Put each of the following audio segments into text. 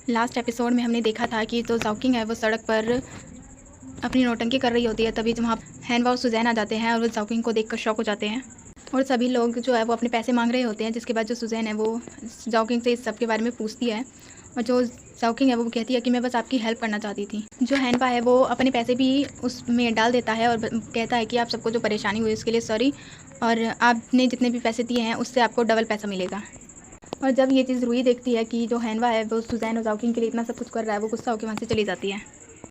Last episode में हमने देखा था कि जो जाओकिंग है वो सड़क पर अपनी नौटंकी कर रही होती है। तभी वहाँ हैनवा और सुजैन आ जाते हैं और वो जाओकिंग को देखकर शॉक हो जाते हैं और सभी लोग जो है वो अपने पैसे मांग रहे होते हैं। जिसके बाद जो सुजैन है वो जाओकिंग से इस सब के बारे में पूछती है और जो जाओकिंग है वो कहती है कि मैं बस आपकी हेल्प करना चाहती थी। जो हैनवा है वो अपने पैसे भी उसमें डाल देता है और कहता है कि आप सबको जो परेशानी हुई उसके लिए सॉरी, और आपने जितने भी पैसे दिए हैं उससे आपको डबल पैसा मिलेगा। और जब ये चीज़ रूही देखती है कि जो हैनवा है वो सुजैन और जाओकिंग के लिए इतना सब कुछ कर रहा है, वो गुस्सा होकर वहाँ से चली जाती है।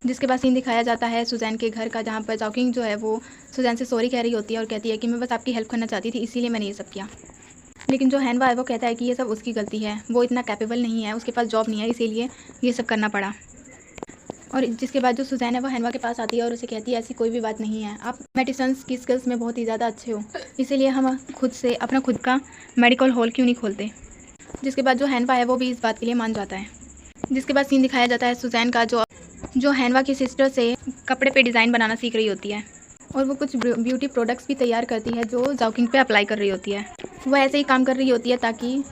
जिसके बाद सीन दिखाया जाता है सुजैन के घर का, जहाँ पर जाओकिंग जो है वो सुजैन से सॉरी कह रही होती है और कहती है कि मैं बस आपकी हेल्प करना चाहती थी, इसीलिए मैंने ये सब किया। लेकिन जो हैनवा है वो कहता है कि ये सब उसकी गलती है, वो इतना कैपेबल नहीं है, उसके पास जॉब नहीं है, इसीलिए ये सब करना पड़ा। और जिसके बाद जो सुजैन है वो हैनवा के पास आती है और उसे कहती है ऐसी कोई भी बात नहीं है, आप मेडिसिन्स की स्किल्स में बहुत ही ज़्यादा अच्छे हो, इसीलिए हम खुद का मेडिकल हॉल क्यों नहीं खोलते। जिसके बाद जो हैनवा है वो भी इस बात के लिए मान जाता है। जिसके बाद सीन दिखाया जाता है सुजैन का, जो हैनवा की सिस्टर से कपड़े पे डिज़ाइन बनाना सीख रही होती है और वो कुछ ब्यूटी प्रोडक्ट्स भी तैयार करती है जो जाओकिंग पे अप्लाई कर रही होती है। वो ऐसे ही काम कर रही होती है ताकि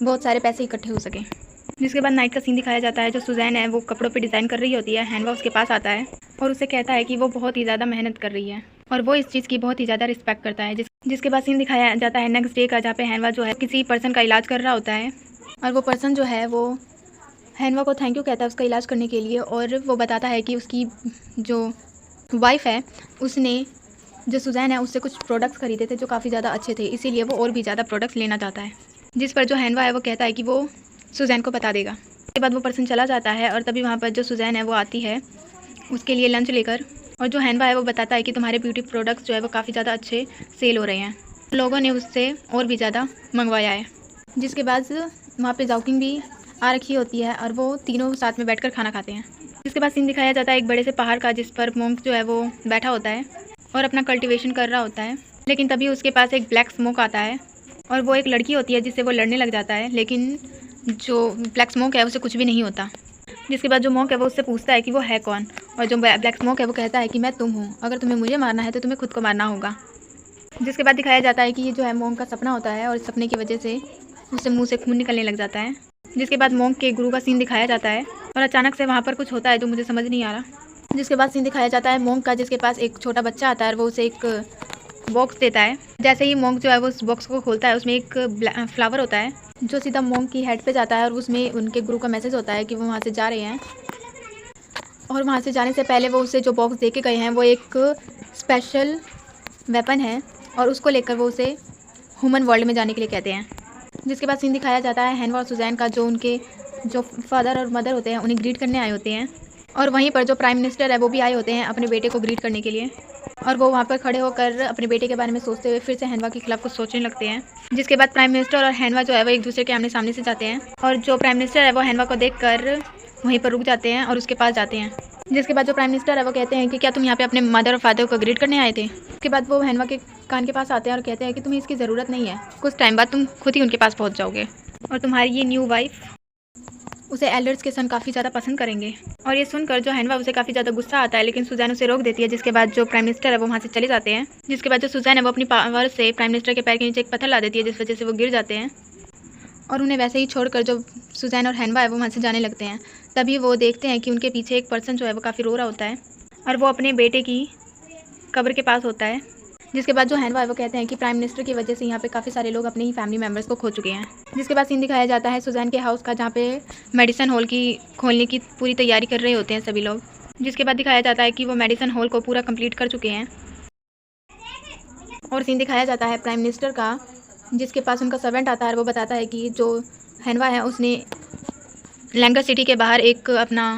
बहुत सारे पैसे इकट्ठे हो सकें। जिसके बाद नाइट का सीन दिखाया जाता है। जो सुजैन है वो कपड़ों पे डिज़ाइन कर रही होती है, हैनवा उसके पास आता है और उसे कहता है कि वो बहुत ही ज़्यादा मेहनत कर रही है और वो इस चीज़ की बहुत ही ज़्यादा रिस्पेक्ट करता है। जिसके बाद सीन दिखाया जाता है नेक्स्ट डे का, जहाँ पे हैनवा जो है किसी पर्सन का इलाज कर रहा होता है और वो पर्सन जो है वो हैनवा को थैंक यू कहता है उसका इलाज करने के लिए। और वो बताता है कि उसकी जो वाइफ है उसने जो सुजैन है उससे कुछ प्रोडक्ट्स खरीदे थे जो काफ़ी ज़्यादा अच्छे थे, इसीलिए वो और भी ज़्यादा प्रोडक्ट्स लेना चाहता है। जिस पर जो हैनवा है वो कहता है कि वो सुजैन को बता देगा। उसके बाद वो पर्सन चला जाता है और तभी वहाँ पर जो सुजैन है वो आती है उसके लिए लंच लेकर, और जो हैनवा है वो बताता है कि तुम्हारे ब्यूटी प्रोडक्ट्स जो है वो काफ़ी ज़्यादा अच्छे सेल हो रहे हैं, लोगों ने उससे और भी ज़्यादा मंगवाया है। जिसके बाद वहाँ पे जाओकिंग भी आ रखी होती है और वो तीनों साथ में बैठकर खाना खाते हैं। जिसके बाद सीन दिखाया जाता है एक बड़े से पहाड़ का, जिस पर मोंक जो है वो बैठा होता है और अपना कल्टीवेशन कर रहा होता है। लेकिन तभी उसके पास एक ब्लैक स्मोक आता है और वो एक लड़की होती है जिससे वो लड़ने लग जाता है, लेकिन जो ब्लैक स्मोक है उसे कुछ भी नहीं होता। जिसके बाद जो मोंक है वो उससे पूछता है कि वो है कौन, और जो ब्लैक स्मोक है वो कहता है कि मैं तुम हूँ, अगर तुम्हें मुझे मारना है तो तुम्हें खुद को मारना होगा। जिसके बाद दिखाया जाता है कि ये जो है मोंक का सपना होता है और इस सपने की वजह से उससे मुंह से खून निकलने लग जाता है। जिसके बाद मोंक के गुरु का सीन दिखाया जाता है और अचानक से वहाँ पर कुछ होता है जो मुझे समझ नहीं आ रहा। जिसके बाद सीन दिखाया जाता है मोंक का, जिसके पास एक छोटा बच्चा आता है और वो उसे एक बॉक्स देता है। जैसे ही मोंक जो है वो उस बॉक्स को खोलता है उसमें एक फ्लावर होता है जो सीधा मोंक की हेड पे जाता है और उसमें उनके गुरु का मैसेज होता है कि वो वहाँ से जा रहे हैं। और वहाँ से जाने से पहले वो उसे जो बॉक्स दे के गए हैं वो एक स्पेशल वेपन है और उसको लेकर वो उसे ह्यूमन वर्ल्ड में जाने के लिए कहते हैं। जिसके बाद सीन दिखाया जाता है हैनवा और सुजैन का, जो उनके जो फादर और मदर होते हैं उन्हें ग्रीट करने आए होते हैं और वहीं पर जो प्राइम मिनिस्टर है वो भी आए होते हैं अपने बेटे को ग्रीट करने के लिए। और वो वहाँ पर खड़े होकर अपने बेटे के बारे में सोचते हुए फिर से हैनवा के खिलाफ कुछ सोचने लगते हैं। जिसके बाद प्राइम मिनिस्टर और हैनवा जो है वो एक दूसरे के आमने सामने से जाते हैं और जो प्राइम मिनिस्टर है वो हैनवा को देखकर वहीं पर रुक जाते हैं और उसके पास जाते हैं। जिसके बाद जो प्राइम मिनिस्टर है वो कहते हैं कि क्या तुम यहाँ पे अपने मदर और फादर को ग्रीट करने आए थे। उसके बाद वो हैनवा के कान के पास आते हैं और कहते हैं कि तुम्हें इसकी ज़रूरत नहीं है, कुछ टाइम बाद तुम खुद ही उनके पास पहुँच जाओगे और तुम्हारी ये न्यू वाइफ उसे एल्डर्स के सन काफ़ी ज़्यादा पसंद करेंगे। और ये सुनकर जो हैनवा उसे काफ़ी ज़्यादा गुस्सा आता है, लेकिन सुजैन उसे रोक देती है। जिसके बाद जो प्राइम मिनिस्टर है वो वहाँ से चले जाते हैं। जिसके बाद जो सुजैन है वो अपनी पावर से प्राइम मिनिस्टर के पैर के नीचे एक पत्थर ला देती है, जिस वजह से वो गिर जाते हैं और उन्हें वैसे ही छोड़कर जो सुजैन और हैनवा है वो वहाँ से जाने लगते हैं। तभी वो देखते हैं कि उनके पीछे एक पर्सन जो है वो काफ़ी रो रहा होता है और वो अपने बेटे की कब्र के पास होता है। जिसके बाद जो हैनवा है वो कहते हैं कि प्राइम मिनिस्टर की वजह से यहाँ पे काफ़ी सारे लोग अपने ही फैमिली मेम्बर्स को खो चुके हैं। जिसके बाद सीन दिखाया जाता है सुजैन के हाउस का, जहाँ पे मेडिसिन हॉल की खोलने की पूरी तैयारी कर रहे होते हैं सभी लोग। जिसके बाद दिखाया जाता है कि वो मेडिसिन हॉल को पूरा कंप्लीट कर चुके हैं। और सीन दिखाया जाता है प्राइम मिनिस्टर का, जिसके पास उनका सर्वेंट आता है और वो बताता है कि जो हैनवा है उसने लैंगर सिटी के बाहर एक अपना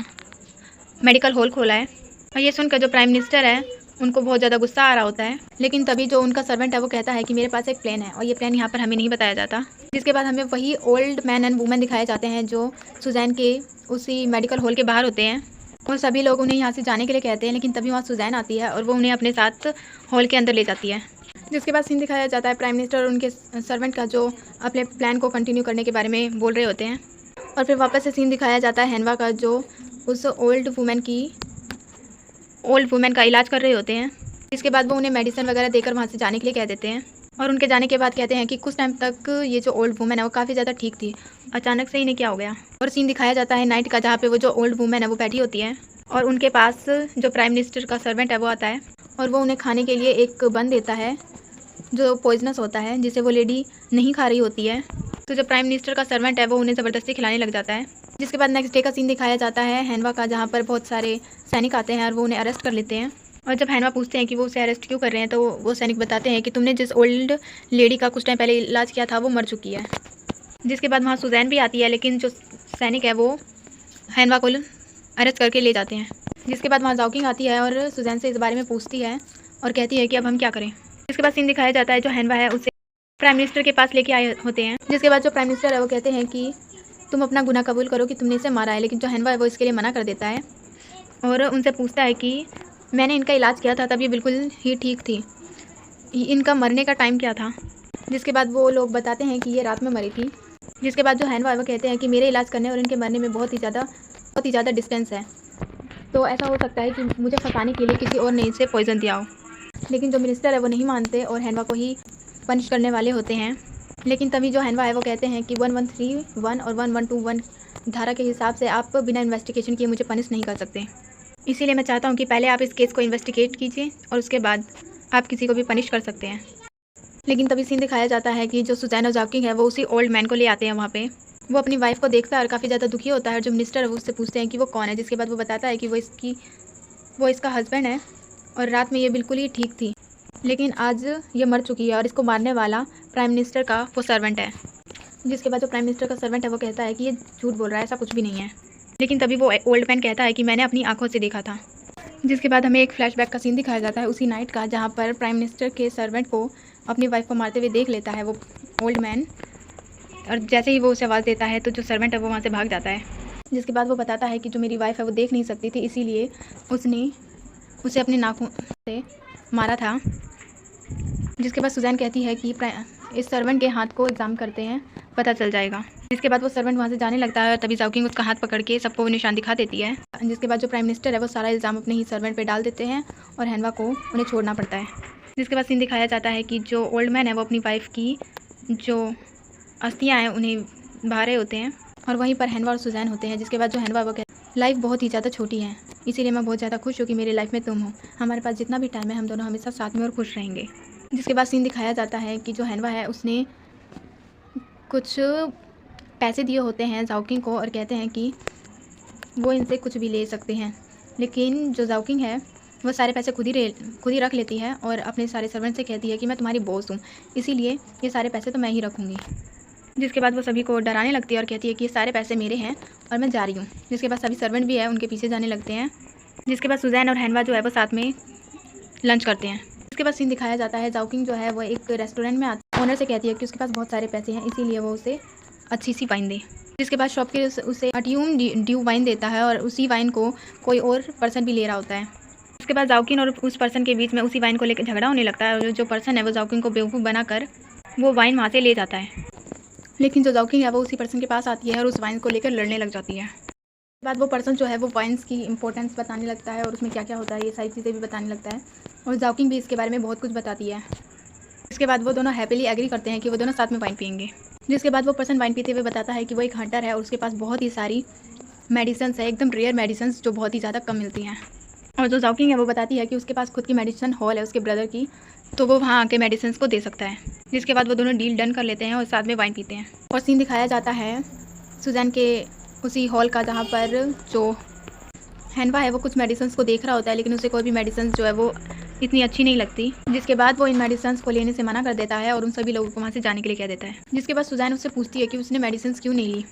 मेडिकल हॉल खोला है। और ये सुनकर जो प्राइम मिनिस्टर है उनको बहुत ज़्यादा गुस्सा आ रहा होता है, लेकिन तभी जो उनका सर्वेंट है वो कहता है कि मेरे पास एक प्लान है और ये प्लान यहाँ पर हमें नहीं बताया जाता। जिसके बाद हमें वही ओल्ड मैन एंड वुमेन दिखाए जाते हैं जो सुजैन के उसी मेडिकल हॉल के बाहर होते हैं और सभी लोग उन्हें यहाँ से जाने के लिए कहते हैं, लेकिन तभी वहाँ सुजैन आती है और वो उन्हें अपने साथ हॉल के अंदर ले जाती है। जिसके बाद सीन दिखाया जाता है प्राइम मिनिस्टर और उनके सर्वेंट का, जो अपने प्लान को कंटिन्यू करने के बारे में बोल रहे होते हैं। और फिर वापस से सीन दिखाया जाता है हैनवा का, जो उस ओल्ड वुमेन का इलाज कर रहे होते हैं। इसके बाद वो उन्हें मेडिसिन वगैरह देकर वहाँ से जाने के लिए कह देते हैं। और उनके जाने के बाद कहते हैं कि कुछ टाइम तक ये जो ओल्ड वुमेन है वो काफ़ी ज़्यादा ठीक थी, अचानक से इन्हें क्या हो गया। और सीन दिखाया जाता है नाइट का, जहाँ पे वो जो ओल्ड वुमेन है वो बैठी होती है और उनके पास जो प्राइम मिनिस्टर का सर्वेंट है वो आता है और वो उन्हें खाने के लिए एक बन देता है जो पॉइजनस होता है, जिसे वो लेडी नहीं खा रही होती है। तो जो प्राइम मिनिस्टर का सर्वेंट है वो उन्हें ज़बरदस्ती खिलाने लग जाता है। जिसके बाद नेक्स्ट डे का सीन दिखाया जाता है हैनवा का, जहाँ पर बहुत सारे सैनिक आते हैं और वो उन्हें अरेस्ट कर लेते हैं। और जब हैनवा पूछते हैं कि वो उसे अरेस्ट क्यों कर रहे हैं, तो वो सैनिक बताते हैं कि तुमने जिस ओल्ड लेडी का कुछ टाइम पहले इलाज किया था वो मर चुकी है। जिसके बाद वहाँ सुजैन भी आती है, लेकिन जो सैनिक है वो हैनवा को अरेस्ट करके ले जाते हैं। जिसके बाद वहाँ जाओकिंग आती है और सुजैन से इस बारे में पूछती है और कहती है कि अब हम क्या करें। इसके बाद सीन दिखाया जाता है जो हैनवा है उसे प्राइम मिनिस्टर के पास लेके आए होते हैं। जिसके बाद जो प्राइम मिनिस्टर है वो कहते हैं कि तुम अपना गुनाह कबूल करो कि तुमने इसे मारा है। लेकिन जो हैनवा है वो इसके लिए मना कर देता है और उनसे पूछता है कि मैंने इनका इलाज किया था तब ये बिल्कुल ही ठीक थी, इनका मरने का टाइम क्या था। जिसके बाद वो लोग बताते हैं कि ये रात में मरी थी। जिसके बाद जो हैनवा है वो कहते हैं कि मेरे इलाज करने और इनके मरने में बहुत ही ज़्यादा डिस्टेंस है, तो ऐसा हो सकता है कि मुझे फंसाने के लिए किसी और ने इसे पॉइजन दिया हो। लेकिन जो मिनिस्टर है वो नहीं मानते और हैनवा को ही पनिश करने वाले होते हैं। लेकिन तभी जो हैनवा है वो कहते हैं कि 1131 और 1121 धारा के हिसाब से आप बिना इन्वेस्टिगेशन किए मुझे पनिश नहीं कर सकते। इसीलिए मैं चाहता हूँ कि पहले आप इस केस को इन्वेस्टिगेट कीजिए और उसके बाद आप किसी को भी पनिश कर सकते हैं। लेकिन तभी सीन दिखाया जाता है कि जो सुजैन और जाओकिंग है वो उसी ओल्ड मैन को ले आते हैं वहाँ पे। वो अपनी वाइफ को देखता है और काफ़ी ज़्यादा दुखी होता है। और जो मिनिस्टर है वो उससे पूछते हैं कि वो कौन है। जिसके बाद वो बताता है कि वो इसका हस्बैंड है और रात में ये बिल्कुल ही ठीक थी, लेकिन आज ये मर चुकी है और इसको मारने वाला प्राइम मिनिस्टर का वो सर्वेंट है। जिसके बाद जो प्राइम मिनिस्टर का सर्वेंट है वो कहता है कि ये झूठ बोल रहा है, ऐसा कुछ भी नहीं है। लेकिन तभी वो ओल्ड मैन कहता है कि मैंने अपनी आंखों से देखा था। जिसके बाद हमें एक फ्लैशबैक का सीन दिखाया जाता है उसी नाइट का, जहाँ पर प्राइम मिनिस्टर के सर्वेंट को अपनी वाइफ को मारते हुए देख लेता है वो ओल्ड मैन। और जैसे ही वो उसे आवाज़ देता है तो जो सर्वेंट है वो वहाँ से भाग जाता है। जिसके बाद वो बताता है कि जो मेरी वाइफ है वो देख नहीं सकती थी, इसीलिए उसने उसे अपने नाखून से मारा था। जिसके बाद सुजैन कहती है कि इस सर्वेंट के हाथ को एग्ज़ाम करते हैं, पता चल जाएगा। जिसके बाद वो सर्वेंट वहाँ से जाने लगता है और तभी जाओकिंग उसका हाथ पकड़ के सबको वो निशान दिखा देती है। जिसके बाद जो प्राइम मिनिस्टर है वो सारा इल्ज़ाम अपने ही सर्वेंट पे डाल देते हैं और हैनवा को उन्हें छोड़ना पड़ता है। जिसके बाद सीन दिखाया जाता है कि जो ओल्ड मैन है वो अपनी वाइफ की जो अस्थियाँ हैं उन्हें बहा रहे होते हैं और वहीं पर हैनवा और सुजैन होते हैं। जिसके बाद जो हैनवा वो लाइफ बहुत ही ज़्यादा छोटी है, इसीलिए मैं बहुत ज़्यादा खुश हूँ कि मेरी लाइफ में तुम हो। हमारे पास जितना भी टाइम है हम दोनों हमेशा साथ में और खुश रहेंगे। जिसके बाद सीन दिखाया जाता है कि जो हैनवा है उसने कुछ पैसे दिए होते हैं जाओकिंग को और कहते हैं कि वो इनसे कुछ भी ले सकते हैं। लेकिन जो जाओकिंग है वो सारे पैसे खुद ही रख लेती है और अपने सारे सर्वेंट से कहती है कि मैं तुम्हारी बॉस हूँ, इसीलिए ये सारे पैसे तो मैं ही रखूँगी। जिसके बाद वो सभी को डराने लगती है और कहती है कि ये सारे पैसे मेरे हैं और मैं जा रही हूँ। जिसके बाद सभी सर्वेंट भी है उनके पीछे जाने लगते हैं। जिसके बाद सुजैन और हैनवा जो है वो साथ में लंच करते हैं। इसके बाद सीन दिखाया जाता है जाओकिंग जो है वो एक रेस्टोरेंट में ओनर से कहती है कि उसके पास बहुत सारे पैसे हैं, इसीलिए वो उसे अच्छी सी वाइन दे। जिसके बाद शॉप के उसे अट्यूम ड्यू वाइन देता है और उसी वाइन को कोई और पर्सन भी ले रहा होता है। उसके बाद जाओकिंग और उस पर्सन के बीच में उसी वाइन को लेकर झगड़ा होने लगता है और जो पर्सन है वो जाओकिंग को बेवकूफ़ बनाकर वो वाइन वहाँ से ले जाता है। लेकिन जो जाओकिंग है वो उसी पर्सन के पास आती है और उस वाइन को लेकर लड़ने लग जाती है। उसके बाद वो पर्सन जो है वो वाइन्स की इंपॉर्टेंस बताने लगता है और उसमें क्या क्या होता है ये सारी चीज़ें भी बताने लगता है और जाओकिंग भी इसके बारे में बहुत कुछ बताती है। इसके बाद वो दोनों हैप्पीली एग्री करते हैं कि वो दोनों साथ में वाइन पियेंगे। जिसके बाद वो पर्सन वाइन पीते हुए बताता है कि वो एक हंटर है और उसके पास बहुत ही सारी मेडिसिन्स है, एकदम रेयर मेडिसिन्स जो बहुत ही ज़्यादा कम मिलती हैं। और जो जाओकिंग है वो बताती है कि उसके पास खुद की मेडिसिन हॉल है उसके ब्रदर की, तो वो वहाँ आके मेडिसिन को दे सकता है। जिसके बाद वो दोनों डील डन कर लेते हैं और साथ में वाइन पीते हैं। और सीन दिखाया जाता है सुजैन के उसी हॉल का, जहाँ पर जो हैनवा है वो कुछ मेडिसिन को देख रहा होता है, लेकिन उसे कोई भी मेडिसिन जो है वो इतनी अच्छी नहीं लगती। जिसके बाद वो इन मेडिसिन को लेने से मना कर देता है और उन सभी लोगों को वहाँ से जाने के लिए कह देता है। जिसके बाद सुजैन उससे पूछती है कि उसने मेडिसिन क्यों नहीं ली।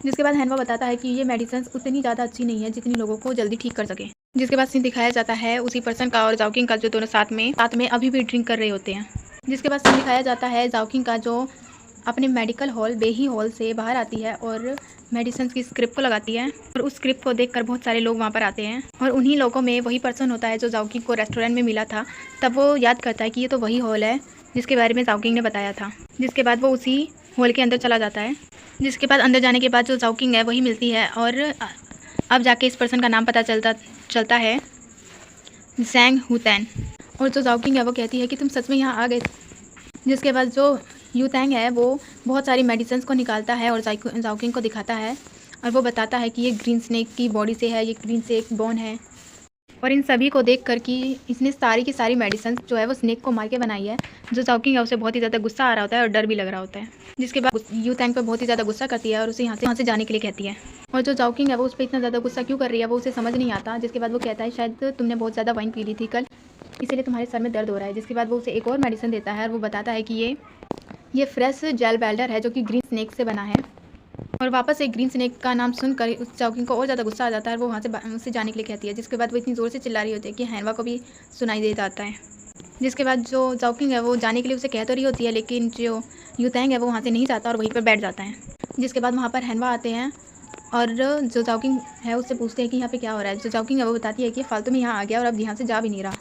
जिसके बाद हैनवा बताता है कि ये मेडिसिन उतनी ज़्यादा अच्छी नहीं है जितनी लोगों को जल्दी ठीक कर सके। जिसके बाद सीन दिखाया जाता है उसी पर्सन का और जाओकिंग का, जो दोनों साथ में अभी भी ड्रिंक कर रहे होते हैं। जिसके बाद सीन दिखाया जाता है जाओकिंग का, जो अपने मेडिकल हॉल बेही हॉल से बाहर आती है और मेडिसिन की स्क्रिप्ट को लगाती है और उस स्क्रिप्ट को देखकर बहुत सारे लोग वहाँ पर आते हैं और उन्हीं लोगों में वही पर्सन होता है जो जाओकिंग को रेस्टोरेंट में मिला था। तब वो याद करता है कि ये तो वही हॉल है जिसके बारे में जाओकिंग ने बताया था। जिसके बाद वो उसी हॉल के अंदर चला जाता है। जिसके बाद अंदर जाने के बाद जो जाओकिंग है वही मिलती है और अब जाके इस पर्सन का नाम पता चलता है ज़ैंग हुतैन। और जो जाओकिंग है वो कहती है कि तुम सच में यहाँ आ गए। जिसके बाद जो यूतैंग है वो बहुत सारी मेडिसिन को निकालता है और जाओकिंग को दिखाता है और वो बताता है कि ये ग्रीन स्नेक की बॉडी से है, ये ग्रीन स्नेक बोन है। और इन सभी को देख कर कि इसने सारी की सारी मेडिसिन जो है वो स्नेक को मार के बनाई है। जो जाओकिंग है उसे बहुत ही ज़्यादा गुस्सा आ रहा होता है और डर भी लग रहा होता है। जिसके बाद यूतैंग पर बहुत ही ज़्यादा गुस्सा करती है और उसे यहाँ से जाने के लिए कहती है। और जो जाओकिंग है वो उस पर इतना ज़्यादा गुस्सा क्यों कर रही है वो उसे समझ नहीं आता। जिसके बाद वो कहता है शायद तुमने बहुत ज़्यादा वाइन पी ली थी कल, इसीलिए तुम्हारे सर में दर्द हो रहा है। जिसके बाद वो उसे एक और मेडिसिन देता है और वो बताता है कि ये फ्रेश जेल बेल्डर है जो कि ग्रीन स्नेक से बना है। और वापस एक ग्रीन स्नेक का नाम सुनकर उस जाओकिंग को और ज़्यादा गुस्सा आ जाता है और वो वहाँ से उससे जाने के लिए कहती है। जिसके बाद वो इतनी ज़ोर से चिल्ला रही होती है कि हैनवा को भी सुनाई दे जाता है। जिसके बाद जो जाओकिंग है वो जाने के लिए उसे कह तो रही होती है, लेकिन जो यूतैंग है वो वहाँ से नहीं जाता और वहीं पर बैठ जाता है। जिसके बाद वहाँ पर हैनवा आते हैं और जो जाओकिंग है उससे पूछते हैं कि यहाँ पे क्या हो रहा है। जो जाओकिंग है वो बताती है कि फालतू में यहाँ आ गया और अब यहाँ से जा भी नहीं रहा।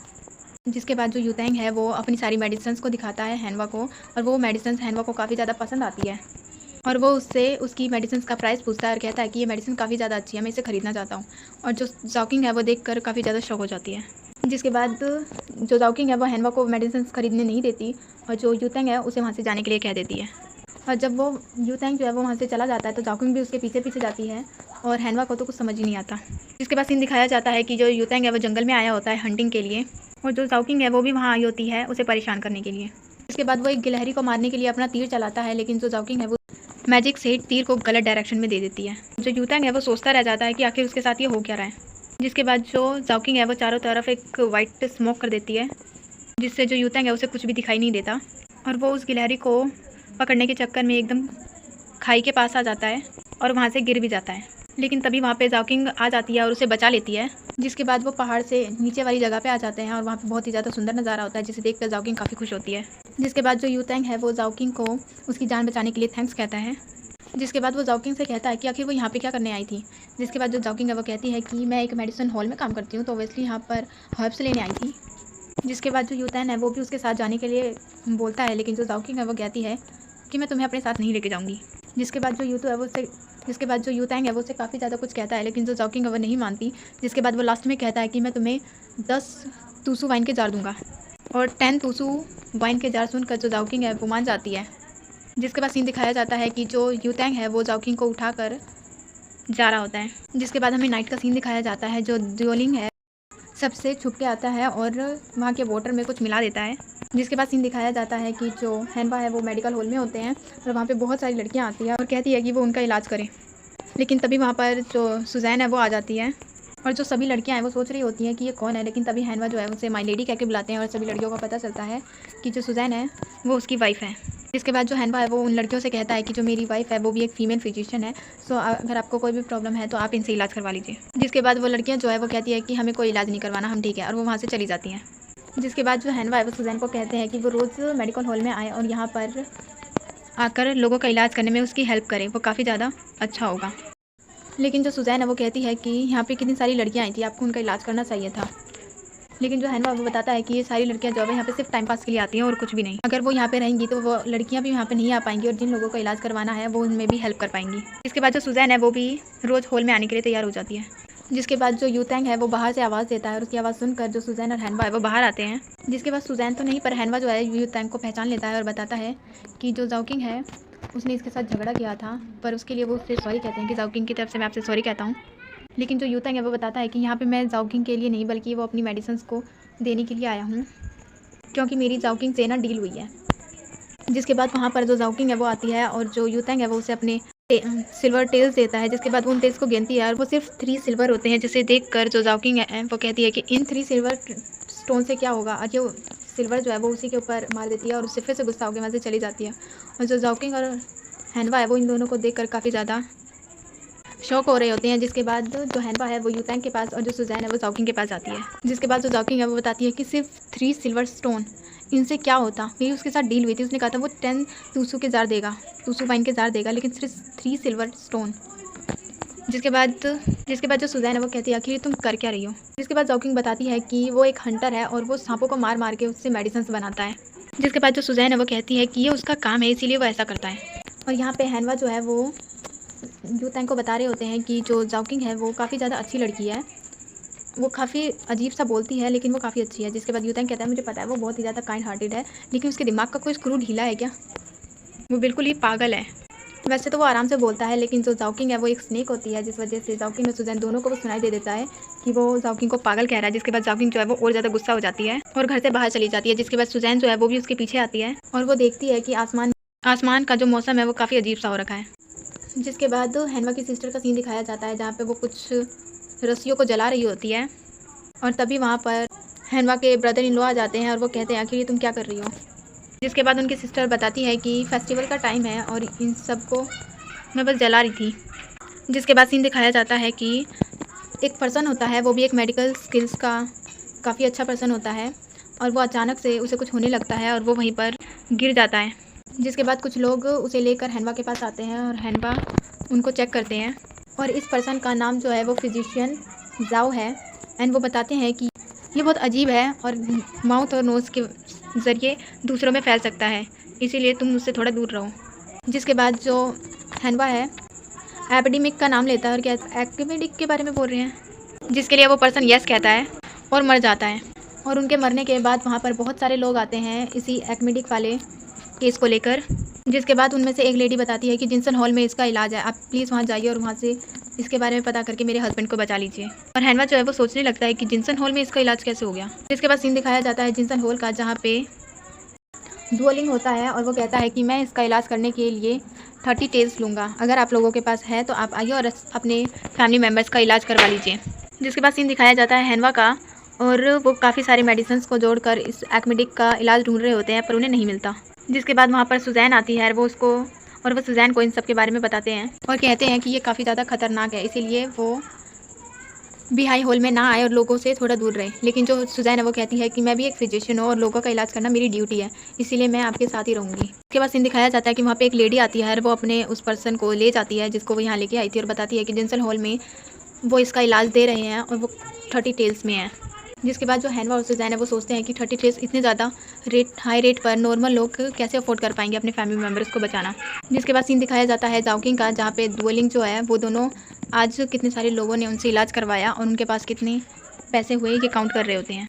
जिसके बाद जो यूतैंग है वो अपनी सारी मेडिसिन को दिखाता है हैनवा को और वो मेडिसिन हैनवा को काफ़ी ज़्यादा पसंद आती है और वो उससे उसकी मेडिसिन का प्राइस पूछता है और कहता है कि ये मेडिसिन काफ़ी ज़्यादा अच्छी है, मैं इसे ख़रीदना चाहता हूँ। और जो जाओकिंग है वो देखकर काफ़ी ज़्यादा शौक हो जाती है। जिसके बाद जो जाओकिंग है वो हैनवा को मेडिसिन खरीदने नहीं देती और जो यूतैंग है उसे वहाँ से जाने के लिए कह देती है। और जब वो यूतैंग जो है वो वहाँ से चला जाता है तो जाओकिंग भी उसके पीछे पीछे जाती है और हैनवा को तो कुछ समझ ही नहीं आता। जिसके बाद सीन दिखाया जाता है कि जो यूतैंग है वो जंगल में आया होता है हंटिंग के लिए और जो जाओकिंग है वो भी वहाँ आई होती है उसे परेशान करने के लिए। इसके बाद वो एक गिलहरी को मारने के लिए अपना तीर चलाता है, लेकिन जो जाओकिंग है वो मैजिक से तीर को गलत डायरेक्शन में दे देती है। जो यूतैंग है वो सोचता रह जाता है कि आखिर उसके साथ ये हो क्या रहा है। जिसके बाद जो जाओकिंग है वो चारों तरफ एक वाइट स्मोक कर देती है, जिससे जो यूतैंग है उसे कुछ भी दिखाई नहीं देता और वो उस गिलहरी को पकड़ने के चक्कर में एकदम खाई के पास आ जाता है और वहाँ से गिर भी जाता है। लेकिन तभी वहाँ पे जाओकिंग आ जाती है और उसे बचा लेती है। जिसके बाद वो पहाड़ से नीचे वाली जगह पे आ जाते हैं और वहाँ पे बहुत ही ज़्यादा सुंदर नज़ारा होता है, जिसे देखकर जाओकिंग काफ़ी खुश होती है। जिसके बाद जो यूतैंग है वो जाओकिंग को उसकी जान बचाने के लिए थैंक्स कहता है। जिसके बाद वो जाओकिंग से कहता है कि आखिर वो यहाँ पे क्या करने आई थी। जिसके बाद जो जाओकिंग है वो कहती है कि मैं एक मेडिसिन हॉल में काम करती हूँ, तो ऑब्वियसली यहाँ पर हर्ब्स लेने आई थी। जिसके बाद जो यूतैंग है वो भी उसके साथ जाने के लिए बोलता है, लेकिन जो जाओकिंग है वो कहती है कि मैं तुम्हें अपने साथ नहीं लेके जाऊँगी। जिसके बाद जो यूतैंग है वो उससे काफ़ी ज़्यादा कुछ कहता है, लेकिन जो जाओकिंग है वो नहीं मानती। जिसके बाद वो लास्ट में कहता है कि मैं तुम्हें 10 तूसू वाइन के जार दूंगा और 10 तूसू वाइन के जार सुनकर जो जाओकिंग है वो मान जाती है। जिसके बाद सीन दिखाया जाता है कि जो यूतैंग है वो जाओकिंग को उठाकर जा रहा होता है। जिसके बाद हमें नाइट का सीन दिखाया जाता है। जो ड्यूलिंग है सबसे छुप के आता है और वहाँ के वाटर में कुछ मिला देता है। जिसके बाद सीन दिखाया जाता है कि जो हैनवा है वो मेडिकल हॉल में होते हैं और वहाँ पे बहुत सारी लड़कियाँ आती हैं और कहती है कि वो उनका इलाज करें। लेकिन तभी वहाँ पर जो सुजैन है वो आ जाती है और जो सभी लड़कियाँ हैं वो सोच रही होती हैं कि ये कौन है। लेकिन तभी हैनवा जो है उसे माय लेडी कह के बुलाते हैं और सभी लड़कियों को पता चलता है कि जो सुजैन है वो उसकी वाइफ है। इसके बाद जो हैनवा है वो उन लड़कियों से कहता है कि जो मेरी वाइफ है वो भी एक फीमेल फिजिशियन है, सो अगर आपको कोई भी प्रॉब्लम है तो आप इनसे इलाज करवा लीजिए। जिसके बाद वो लड़कियाँ जो है वो कहती है कि हमें कोई इलाज नहीं करवाना, हम ठीक है, और वो वहाँ से चली जाती हैं। जिसके बाद जो हैनवा है वो सुजैन को कहते हैं कि वो रोज़ मेडिकल हॉल में आए और यहाँ पर आकर लोगों का इलाज करने में उसकी हेल्प करे, वो काफ़ी ज़्यादा अच्छा होगा। लेकिन जो सुजैन है वो कहती है कि यहाँ पे कितनी सारी लड़कियाँ आई थी, आपको उनका इलाज करना चाहिए था। लेकिन जो हैनवा वो बताता है कि ये सारी लड़कियाँ जो है यहाँ पे सिर्फ टाइम पास के लिए आती हैं और कुछ भी नहीं। अगर वो यहाँ पे रहेंगी तो वो लड़कियाँ भी यहाँ पे नहीं आ पाएंगी और जिन लोगों का इलाज करवाना है वो उनमें भी हेल्प कर पाएंगी। इसके बाद जो सुजैन है वो भी रोज़ हॉल में आने के लिए तैयार हो जाती है। जिसके बाद जो यूतैंग है वो बाहर से आवाज़ देता है और उसकी आवाज़ सुनकर जो सुजैन और हैनवा है वो बाहर आते हैं। जिसके बाद सुजैन तो नहीं पर हैनवा जो है यूतैंग को पहचान लेता है और बताता है कि जो जाओकिंग है उसने इसके साथ झगड़ा किया था, पर उसके लिए वो उससे सॉरी कहते हैं कि जाओकिंग की तरफ से मैं आपसे सॉरी कहता हूँ। लेकिन जो यूतैंग है वो बताता है कि यहाँ पे मैं जाओकिंग के लिए नहीं बल्कि वो अपनी मेडिसिन को देने के लिए आया हूँ, क्योंकि मेरी जाओकिंग से ना डील हुई है। जिसके बाद वहाँ पर जो जाओकिंग है वो आती है और जो यूतैंग है वो उसे अपने सिल्वर टेल्स देता है। जिसके बाद वो उन टेल्स को गिनती है और वो सिर्फ 3 सिल्वर होते हैं, जिसे देखकर जो जाओकिंग है वो कहती है कि इन 3 सिल्वर स्टोन से क्या होगा, और जो सिल्वर जो है वो उसी के ऊपर मार देती है और उससे फिर से गुस्सा होकर वहाँ से चली जाती है। और जो जाओकिंग और हैनवा है वो इन दोनों को देखकर काफ़ी ज़्यादा शौक हो रहे होते हैं। जिसके बाद जो हैनवा है वो यूतैंग के पास और जो सुजैन है वो जाओकिंग के पास जाती है। जिसके बाद जो जाओकिंग है वो बताती है कि सिर्फ 3 सिल्वर स्टोन, इनसे क्या होता, मेरी उसके साथ डील हुई थी, उसने कहा था वो 10 तूसू के जार देगा, तूसू वाइन के जार देगा, लेकिन सिर्फ 3 सिल्वर स्टोन। जिसके बाद जो सुजैन है वो कहती है आखिर तुम कर क्या रही हो। जिसके बाद जाओकिंग बताती है कि वो एक हंटर है और वो सांपों को मार मार के उससे मेडिसिन बनाता है। जिसके बाद जो सुजैन है वो कहती है कि ये उसका काम है, इसीलिए वो ऐसा करता है। और यहाँ पे हैनवा जो है वो यूतैंग को बता रहे होते हैं कि जो जाओकिंग है वो काफ़ी ज़्यादा अच्छी लड़की है वो काफ़ी अजीब सा बोलती है, लेकिन वो काफ़ी अच्छी है। जिसके बाद यूतांग कहता है मुझे पता है वो बहुत ही ज़्यादा काइंड हार्टेड है, लेकिन उसके दिमाग का कोई स्क्रू ढीला है क्या, वो बिल्कुल ही पागल है। वैसे तो वो आराम से बोलता है, लेकिन जो जाओकिंग है वो एक स्नेक होती है, जिस वजह से जाओकिंग और सुजैन दोनों को वो सुनाई दे देता है कि वो जाओकिंग को पागल कह रहा है। जिसके बाद जाओकिंग जो है वो और ज़्यादा गुस्सा हो जाती है और घर से बाहर चली जाती है। जिसके बाद सुजैन जो है वो भी उसके पीछे आती है और वो देखती है कि आसमान का जो मौसम है वो काफ़ी अजीब सा हो रखा है। जिसके बाद हैनवा की सिस्टर का सीन दिखाया जाता है, जहाँ पे वो कुछ रस्सियों को जला रही होती है और तभी वहाँ पर हैनवा के ब्रदर इन लॉ आ जाते हैं और वो कहते हैं आखिर ये तुम क्या कर रही हो। जिसके बाद उनकी सिस्टर बताती है कि फेस्टिवल का टाइम है और इन सब को मैं बस जला रही थी। जिसके बाद सीन दिखाया जाता है कि एक पर्सन होता है, वो भी एक मेडिकल स्किल्स का काफ़ी अच्छा पर्सन होता है और वो अचानक से उसे कुछ होने लगता है और वो वहीं पर गिर जाता है। जिसके बाद कुछ लोग उसे लेकर हैनवा के पास आते हैं और हैनवा उनको चेक करते हैं और इस पर्सन का नाम जो है वो फिजिशियन जाओ है एंड वो बताते हैं कि ये बहुत अजीब है और माउथ और नोज़ के ज़रिए दूसरों में फैल सकता है, इसीलिए तुम उससे थोड़ा दूर रहो। जिसके बाद जो हैनवा है एपिडेमिक का नाम लेता है और क्या एपिडेमिक के बारे में बोल रहे हैं, जिसके लिए वो पर्सन यस कहता है और मर जाता है। और उनके मरने के बाद वहाँ पर बहुत सारे लोग आते हैं इसी एपिडेमिक वाले केस को लेकर। जिसके बाद उनमें से एक लेडी बताती है कि जिनसन हॉल में इसका इलाज है, आप प्लीज़ वहाँ जाइए और वहाँ से इसके बारे में पता करके मेरे हस्बैंड को बचा लीजिए। और हैनवा जो है वो सोचने लगता है कि जिनसन हॉल में इसका इलाज कैसे हो गया। जिसके बाद सीन दिखाया जाता है जिनसन हॉल का, जहाँ पे डुअलिंग होता है और वो कहता है कि मैं इसका इलाज करने के लिए 30 टेल्स लूँगा, अगर आप लोगों के पास है तो आप आइए और अपने फैमिली मेम्बर्स का इलाज करवा लीजिए। जिसके बाद सीन दिखाया जाता है हैनवा का और वो काफ़ी सारे मेडिसिन को जोड़कर इस एक्मेडिक का इलाज ढूंढ रहे होते हैं पर उन्हें नहीं मिलता। जिसके बाद वहाँ पर सुजैन आती है और वो सुजैन को इन सब के बारे में बताते हैं और कहते हैं कि ये काफ़ी ज़्यादा खतरनाक है, इसीलिए वो भी हाई हॉल में ना आए और लोगों से थोड़ा दूर रहे। लेकिन जो सुजैन है वो कहती है कि मैं भी एक फिजिशियन हूँ और लोगों का इलाज करना मेरी ड्यूटी है, इसीलिए मैं आपके साथ ही रहूँगी। उसके बाद सीन दिखाया जाता है कि वहाँ पे एक लेडी आती है और वो अपने उस पर्सन को ले जाती है जिसको वो यहाँ लेके आई थी और बताती है कि जिनसन हॉल में वो इसका इलाज दे रहे हैं और वो 30 टेल्स में है। जिसके बाद जो हैनवा और सुजैन है वो सोचते हैं कि 30 टेल्स इतने ज़्यादा हाई रेट पर नॉर्मल लोग कैसे अफोर्ड कर पाएंगे अपने फैमिली मेम्बर्स को बचाना। जिसके बाद सीन दिखाया जाता है जाओकिंग का, जहाँ पे डुअलिंग जो है वो दोनों आज कितने सारे लोगों ने उनसे इलाज करवाया और उनके पास कितने पैसे हुए ये काउंट कर रहे होते हैं।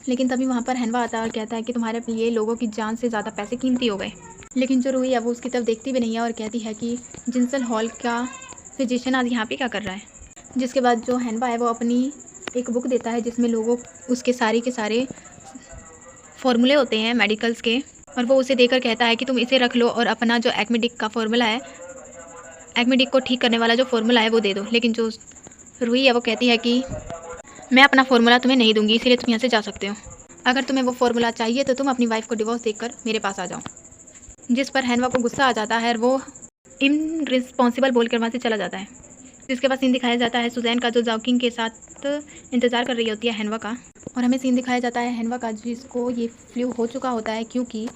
लेकिन तभी वहाँ पर हैनवा आता है और कहता है कि तुम्हारे लिए लोगों की जान से ज़्यादा पैसे कीमती हो गए। लेकिन जो रूही है वो उसकी तरफ देखती भी नहीं है और कहती है कि जिनसन हॉल का फिजिशियन आज यहाँ पे क्या कर रहा है। जिसके बाद जो हैनवा है वो अपनी एक बुक देता है जिसमें लोगों उसके सारे के सारे फॉर्मूले होते हैं मेडिकल्स के, और वो उसे देकर कहता है कि तुम इसे रख लो और अपना जो एक्मेडिक का फॉर्मूला है, एक्मेडिक को ठीक करने वाला जो फॉर्मूला है वो दे दो। लेकिन जो रूही है वो कहती है कि मैं अपना फॉर्मूला तुम्हें नहीं दूंगी, इसीलिए तुम यहाँ से जा सकते हो। अगर तुम्हें वो फॉर्मूला चाहिए तो तुम अपनी वाइफ को डिवोर्स देकर मेरे पास आ जाओ। जिस पर हैनवा को गुस्सा आ जाता है और वो इनरिस्पॉन्सिबल बोलकर वहाँ से चला जाता है। जिसके बाद सीन दिखाया जाता है सुजैन का, जो जाओकिंग के साथ इंतज़ार कर रही होती है हैनवा का, और हमें सीन दिखाया जाता है हैनवा का जिसको ये फ्लू हो चुका होता है क्योंकि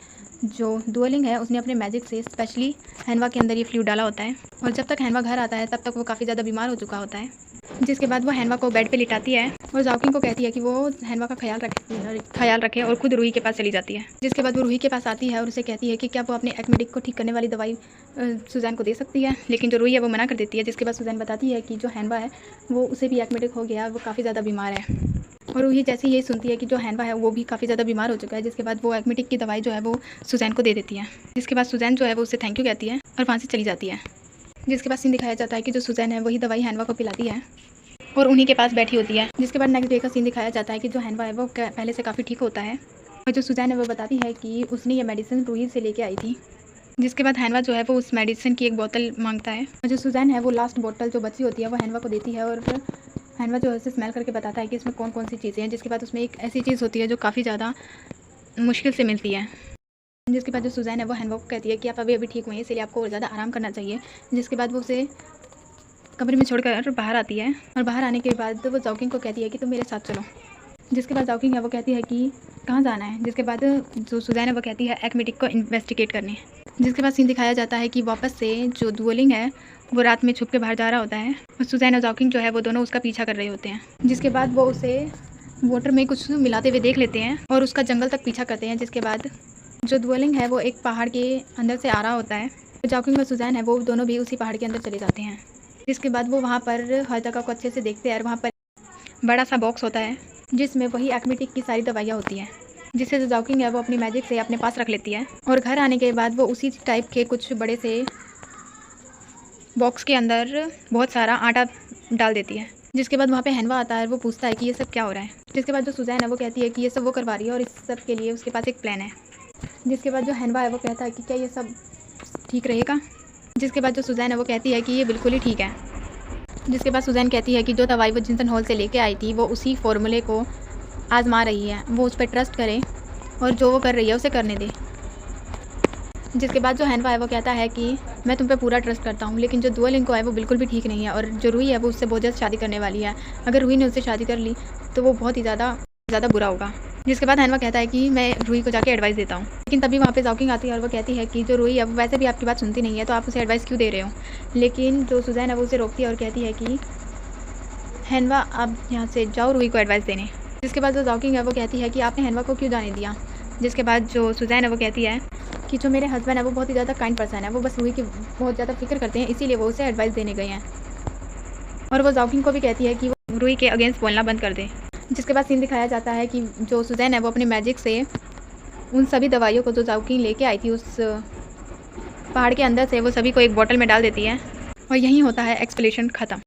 जो डुअलिंग है उसने अपने मैजिक से स्पेशली हैनवा के अंदर ये फ्लू डाला होता है। और जब तक हैनवा घर आता है तब तक वो काफ़ी ज़्यादा बीमार हो चुका होता है। जिसके बाद वो हैनवा को बेड पे लिटाती है और जाओकिंग को कहती है कि वो हैनवा का ख्याल रखे और खुद रूही के पास चली जाती है। जिसके बाद वो रूही के पास आती है और उसे कहती है कि क्या वो अपने एक्मेडिक को ठीक करने वाली दवाई सुजैन को दे सकती है। लेकिन जो रूही है वो मना कर देती है। जिसके बाद सुजैन बताती है कि जो हैनवा है वो उसे भी एक्मेडिक हो गया, वो काफ़ी ज़्यादा बीमार है। और रूही जैसे यही सुनती है कि जो हैनवा है वो भी काफ़ी ज़्यादा बीमार हो चुका है, जिसके बाद वो एक्मेडिक की दवाई जो है वो सुजैन को दे देती है। जिसके बाद सुजैन जो है वो उसे थैंक यू कहती है और वहाँ से चली जाती है। जिसके बाद सीन दिखाया जाता है कि जो सुजैन है वही दवाई हैनवा को पिलाती है और उन्हीं के पास बैठी होती है। जिसके बाद नेक्स्ट डे का सीन दिखाया जाता है कि जो हैनवा है वो पहले से काफ़ी ठीक होता है और जो सुजैन है वो बताती है कि उसने ये मेडिसिन रूही से लेके आई थी। जिसके बाद हैनवा जो है वो उस मेडिसिन की एक बोतल मांगता है और जो सुजैन है वो लास्ट बोतल जो बची होती है वो हैनवा को देती है और हैनवा जो है उसे स्मेल करके बताता है कि इसमें कौन कौन सी चीज़ें हैं। जिसके बाद उसमें एक ऐसी चीज़ होती है जो काफ़ी ज़्यादा मुश्किल से मिलती है। जिसके बाद जो सुजैन है वो हैनवा को कहती है कि आप अभी ठीक हुए हैं, इसलिए आपको और ज़्यादा आराम करना चाहिए। जिसके बाद वो उसे कमरे में छोड़कर बाहर आती है और बाहर आने के बाद वो जाओकिंग को कहती है कि तुम मेरे साथ चलो। जिसके बाद जाओकिंग है वो कहती है कि कहाँ जाना है। जिसके बाद जो सुजैन है वो कहती है एक्मेडिक को इन्वेस्टिगेट करने। जिसके बाद सीन दिखाया जाता है कि वापस से जो डुअलिंग है वो रात में छुप के बाहर जा रहा होता है और सुजैन और जाओकिंग जो है वो दोनों उसका पीछा कर रहे होते हैं। जिसके बाद वो उसे वाटर में कुछ मिलाते हुए देख लेते हैं और उसका जंगल तक पीछा करते हैं। जिसके बाद जो डुअलिंग है वो एक पहाड़ के अंदर से आ रहा होता है। जाओकिंग और सुजैन है वो दोनों भी उसी पहाड़ के अंदर चले जाते हैं। जिसके बाद वो वहाँ पर हर जगह को अच्छे से देखते हैं और वहाँ पर बड़ा सा बॉक्स होता है जिसमें वही एक्मेटिक की सारी दवाइयाँ होती हैं, जिसे जो जाओकिंग है वो अपनी मैजिक से अपने पास रख लेती है। और घर आने के बाद वो उसी टाइप के कुछ बड़े से बॉक्स के अंदर बहुत सारा आटा डाल देती है। जिसके बाद वहाँ पे हैनवा आता है, वो पूछता है कि ये सब क्या हो रहा है। जिसके बाद जो सुजैन है वो कहती है कि ये सब वो करवा रही है और इस सब के लिए उसके पास एक प्लान है। जिसके बाद जो हैनवा है वो कहता है कि क्या ये सब ठीक रहेगा। जिसके बाद जो सुजैन है वो कहती है कि ये बिल्कुल ही ठीक है। जिसके बाद सुजैन कहती है कि जो दवाई वो जिनसन हॉल से लेके आई थी वो उसी फॉर्मूले को आजमा रही है, वो उस पर ट्रस्ट करे और जो वो कर रही है उसे करने दे। जिसके बाद जो हैनवा है वो कहता है कि मैं तुम पे पूरा ट्रस्ट करता हूँ, लेकिन जो दुओलिंको है वो बिल्कुल भी ठीक नहीं है और जो रूही है वो उससे बहुत जल्द शादी करने वाली है। अगर रूही ने उससे शादी कर ली तो वो बहुत ही ज़्यादा बुरा होगा। जिसके बाद हैनवा कहता है कि मैं रूही को जाके एडवाइस देता हूँ। लेकिन तभी वहाँ पे जाओकिंग आती है और वो कहती है कि जो रूही है वो वैसे भी आपकी बात सुनती नहीं है, तो आप उसे एडवाइस क्यों दे रहे हो। लेकिन जो सुजैन है वो उसे रोकती है और कहती है कि हैनवा आप यहाँ से जाओ रूही को एडवाइस देने। जिसके बाद जो जाओकिंग है वो कहती है कि आपने हैनवा को क्यों जाने दिया। जिसके बाद जो सुजैन है वो कहती है कि जो मेरे हस्बैंड है वो बहुत ही ज़्यादा काइंड पर्सन है, वो बस रूही की बहुत ज़्यादा फिक्र करते हैं, इसीलिए वो उसे एडवाइस देने गए हैं। और वो जाओकिंग को भी कहती है कि वो रूही के अगेंस्ट बोलना बंद कर दे। जिसके बाद सीन दिखाया जाता है कि जो सुजैन है वो अपनी मैजिक से उन सभी दवाइयों को जो जाओकिंग लेके आई थी उस पहाड़ के अंदर से वो सभी को एक बोतल में डाल देती है और यहीं होता है एक्सप्लेनेशन ख़त्म।